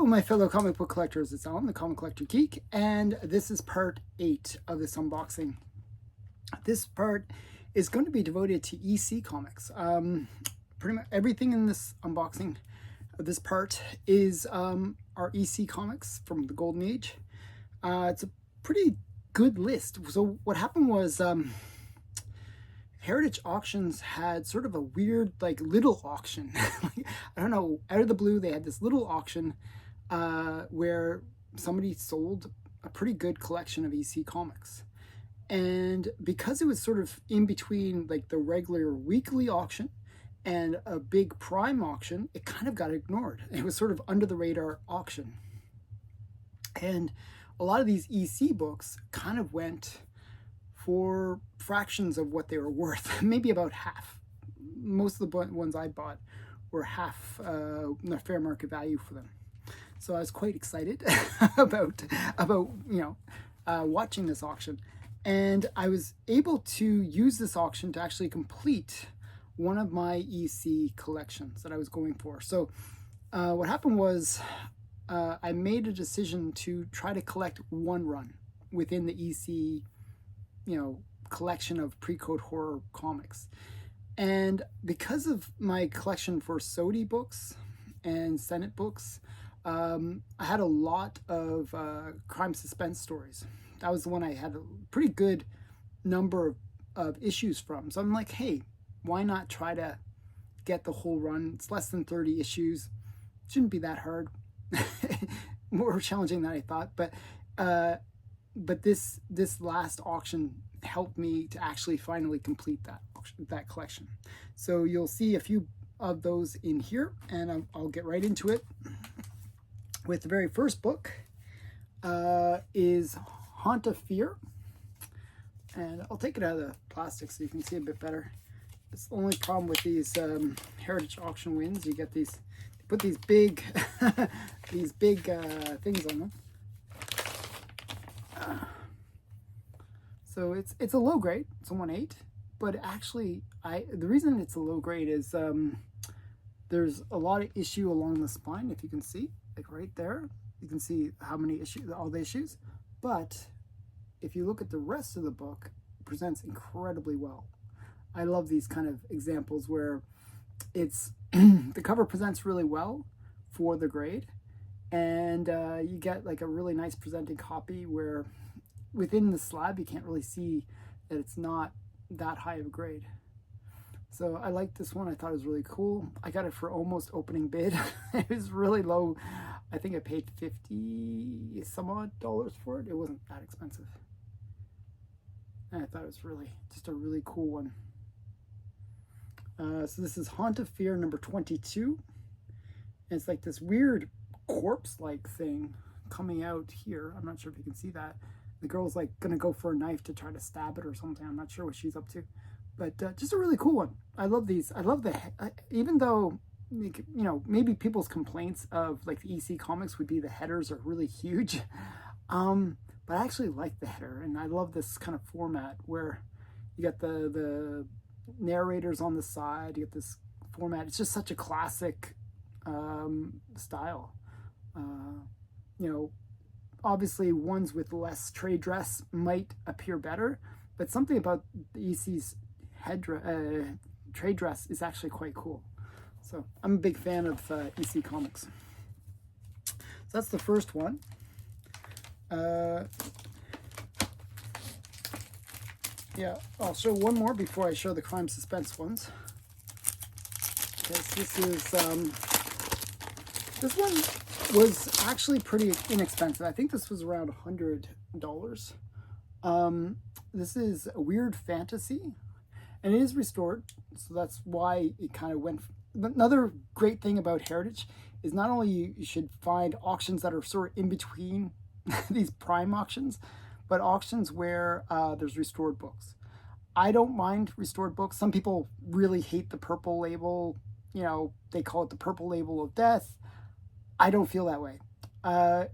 my fellow comic book collectors, it's Alan, the Comic Collector Geek, and this is part 8 of this unboxing. This part is going to be devoted to EC comics. Pretty much everything in this unboxing of this part is our EC comics from the Golden Age. It's a pretty good list. So what happened was Heritage Auctions had sort of a weird, like, little auction. I don't know, out of the blue, they had this little auction where somebody sold a pretty good collection of EC comics. And because it was sort of in between, like, the regular weekly auction and a big prime auction, it kind of got ignored. It was sort of under the radar auction. And a lot of these EC books kind of went for fractions of what they were worth, maybe about half. Most of the ones I bought were half the fair market value for them. So I was quite excited about watching this auction. And I was able to use this auction to actually complete one of my EC collections that I was going for. So what happened was I made a decision to try to collect one run within the EC collection of pre-code horror comics. And because of my collection for Sodi books and Senate books, I had a lot of crime suspense stories. That was the one I had a pretty good number of issues from. So I'm like, hey, why not try to get the whole run? It's less than 30 issues. Shouldn't be that hard. More challenging than I thought, but this last auction helped me to actually finally complete that collection. So you'll see a few of those in here, and I'll get right into it. With the very first book is Haunt of Fear, and I'll take it out of the plastic so you can see a bit better. It's the only problem with these Heritage Auction wins. You get these, put these big these big things on them. So it's a low grade, it's a 1/8, but actually the reason it's a low grade is there's a lot of issue along the spine. If you can see, like right there, you can see how many issues, all the issues. But if you look at the rest of the book, it presents incredibly well. I love these kind of examples where it's the cover presents really well for the grade, and you get like a really nice presenting copy where within the slab you can't really see that it's not that high of a grade. So I like this one. I thought it was really cool. I got it for almost opening bid. It was really low. I think I paid $50 some odd for it. It wasn't that expensive. And I thought it was really just a really cool one. So this is Haunt of Fear number 22. And it's like this weird corpse-like thing coming out here. I'm not sure if you can see that. The girl's like gonna go for a knife to try to stab it or something. I'm not sure what she's up to, but just a really cool one. I love these. I love even though, maybe people's complaints of like the EC comics would be the headers are really huge. But I actually like the header, and I love this kind of format where you got the narrators on the side, you get this format. It's just such a classic style. Obviously ones with less trade dress might appear better, but something about the EC's trade dress is actually quite cool. So I'm a big fan of EC comics. So that's the first one. Yeah, I'll show one more before I show the crime suspense ones. Because this one was actually pretty inexpensive. I think this was around $100. This is a weird fantasy, and it is restored, so that's why it kind of went. But another great thing about Heritage is not only you should find auctions that are sort of in between these prime auctions, but auctions where there's restored books. I don't mind restored books. Some people really hate the purple label. They call it the purple label of death. I don't feel that way. I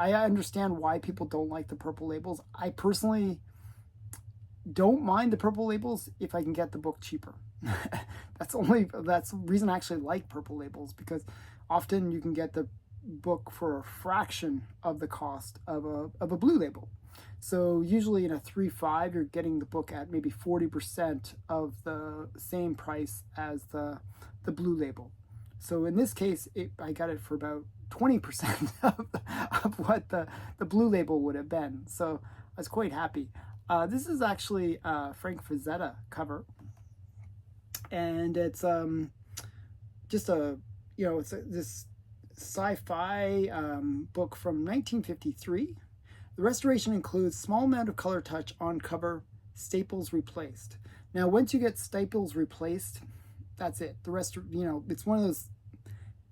understand why people don't like the purple labels. I personally don't mind the purple labels if I can get the book cheaper. That's the reason I actually like purple labels, because Often you can get the book for a fraction of the cost of a blue label. So usually in a 3.5, you're getting the book at maybe 40% of the same price as the blue label. So in this case, I got it for about 20% of what the blue label would have been. So I was quite happy. This is actually a Frank Frazetta cover, and it's just this sci-fi book from 1953. The restoration includes small amount of color touch on cover, staples replaced. Now, once you get staples replaced, that's it. The rest, it's one of those,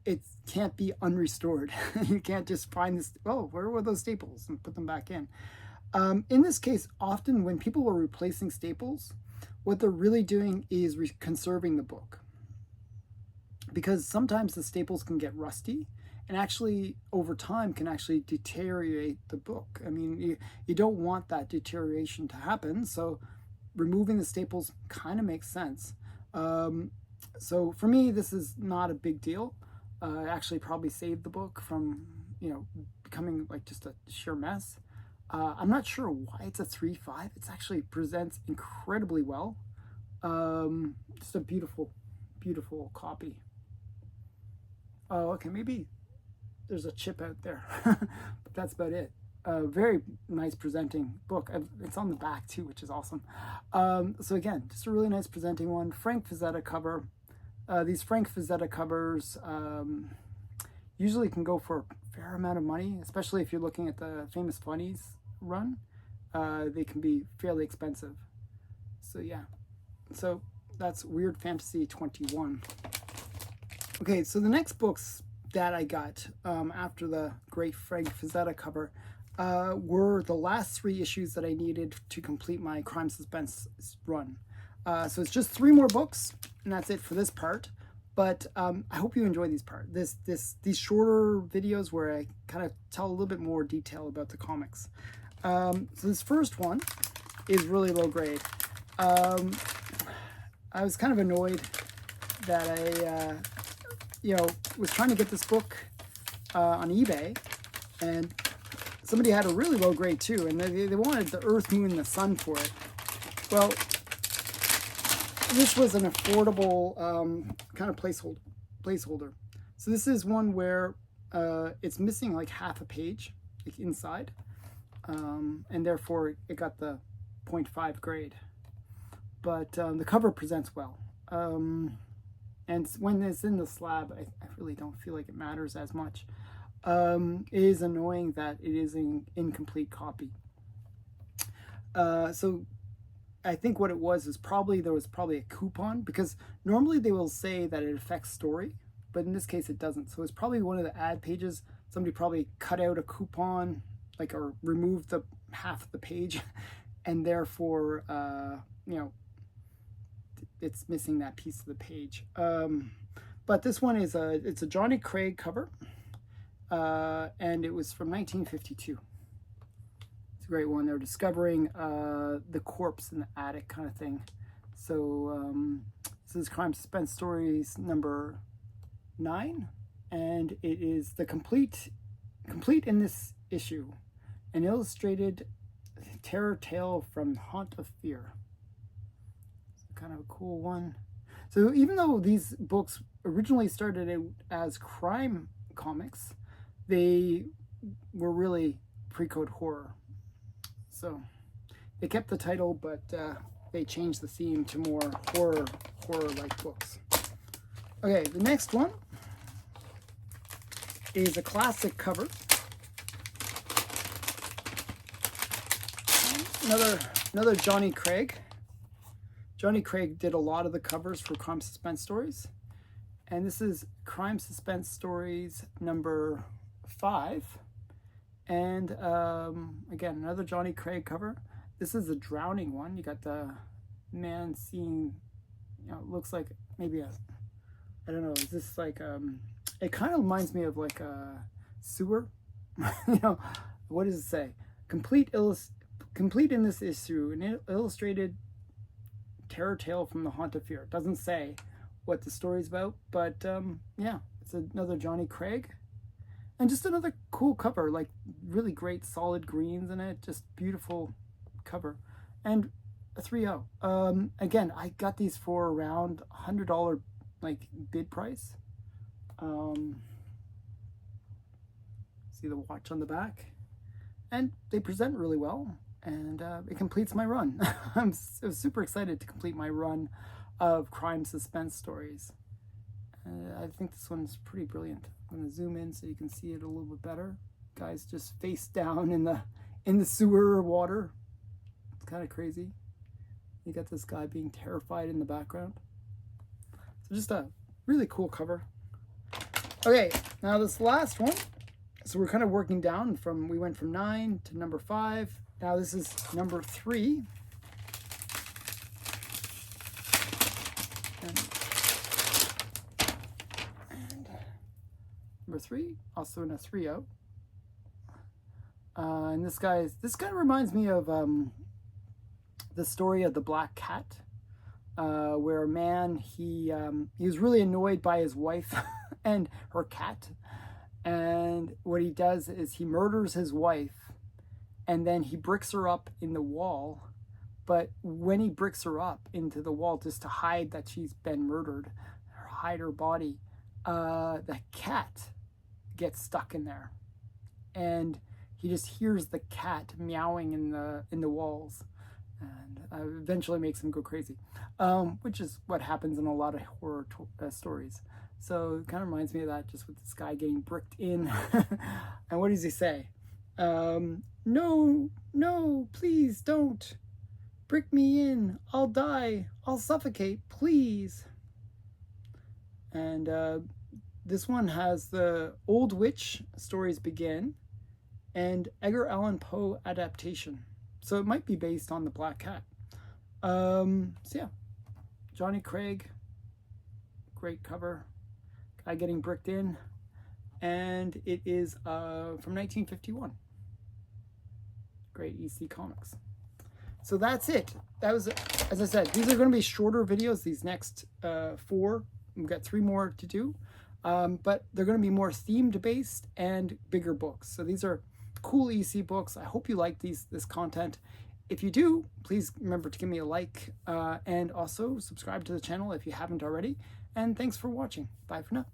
it can't be unrestored. You can't just find this, oh, where were those staples, and put them back in. In this case, often when people are replacing staples, what they're really doing is conserving the book. Because sometimes the staples can get rusty, and actually over time can actually deteriorate the book. I mean, you don't want that deterioration to happen, so removing the staples kind of makes sense. So for me, this is not a big deal. I actually probably saved the book from becoming like just a sheer mess. I'm not sure why it's a 3.5. It actually presents incredibly well. Just a beautiful, beautiful copy. Oh, okay, maybe there's a chip out there, but that's about it. Very nice presenting book. It's on the back too, which is awesome. So again, just a really nice presenting one. Frank Frazetta cover. These Frank Frazetta covers usually can go for a fair amount of money, especially if you're looking at the Famous Funnies run. They can be fairly expensive. So yeah, so that's Weird Fantasy 21. Okay, so the next books that I got after the great Frank Frazetta cover were the last 3 issues that I needed to complete my crime suspense run. So it's just 3 more books, and that's it for this part. But I hope you enjoy these these shorter videos where I kind of tell a little bit more detail about the comics. So this first one is really low grade. I was kind of annoyed that I was trying to get this book on eBay, and somebody had a really low grade too, and they wanted the Earth, Moon, and the Sun for it. Well, this was an affordable kind of placeholder. So this is one where it's missing like half a page inside, and therefore it got the 0.5 grade. But the cover presents well. And when it's in the slab, I really don't feel like it matters as much. It is annoying that it is an incomplete copy. So I think what it was is there was probably a coupon, because normally they will say that it affects story, but in this case it doesn't. So it's probably one of the ad pages. Somebody probably cut out a coupon, or removed the half of the page, and therefore, it's missing that piece of the page. But this one is it's a Johnny Craig cover, and it was from 1952. It's a great one. They're discovering the corpse in the attic kind of thing. So this is Crime Suspense Stories number 9, and it is the complete in this issue, an illustrated terror tale from Haunt of Fear. Kind of a cool one. So even though these books originally started out as crime comics, they were really pre-code horror. So they kept the title, but they changed the theme to more horror-like books. Okay, the next one is a classic cover. Another Johnny Craig. Johnny Craig did a lot of the covers for Crime Suspense Stories, and this is Crime Suspense Stories number 5, and again, another Johnny Craig cover. This is a drowning one. You got the man seeing, it looks like maybe I don't know, is this like, it kind of reminds me of like a sewer, what does it say? Complete in this issue, an illustrated terror tale from the Haunt of Fear. It doesn't say what the story's about, but yeah, It's another Johnny Craig. And just another cool cover, like really great solid greens in it, just beautiful cover. And a 3.0. Again, I got these for around $100 like bid price. See the watch on the back, and they present really well, and it completes my run. I was super excited to complete my run of crime suspense stories. I think this one's pretty brilliant. I'm going to zoom in so you can see it a little bit better. Guy's just face down in the sewer water. It's kind of crazy. You got this guy being terrified in the background. So just a really cool cover. Okay, now this last one. So we're kind of working down from, we went from 9 to number 5. Now this is number 3. And number 3, also in a 3.0. And this kind of reminds me of the story of the black cat, where a man, he was really annoyed by his wife and her cat. And what he does is he murders his wife, and then he bricks her up in the wall. But when he bricks her up into the wall just to hide that she's been murdered, or hide her body, the cat gets stuck in there. And he just hears the cat meowing in the walls, and eventually makes him go crazy, which is what happens in a lot of horror stories. So it kind of reminds me of that, just with this guy getting bricked in. And what does he say? No, please don't. Brick me in. I'll die. I'll suffocate. Please. And this one has the Old Witch Stories Begin and Edgar Allan Poe adaptation. So it might be based on the Black Cat. So yeah, Johnny Craig, great cover. Guy getting bricked in, and it is from 1951. Great EC Comics. So that's it. That was, as I said, these are going to be shorter videos. These next 4, we've got 3 more to do, but they're going to be more themed based and bigger books. So these are cool EC books. I hope you like this content. If you do, please remember to give me a like, and also subscribe to the channel if you haven't already. And thanks for watching. Bye for now.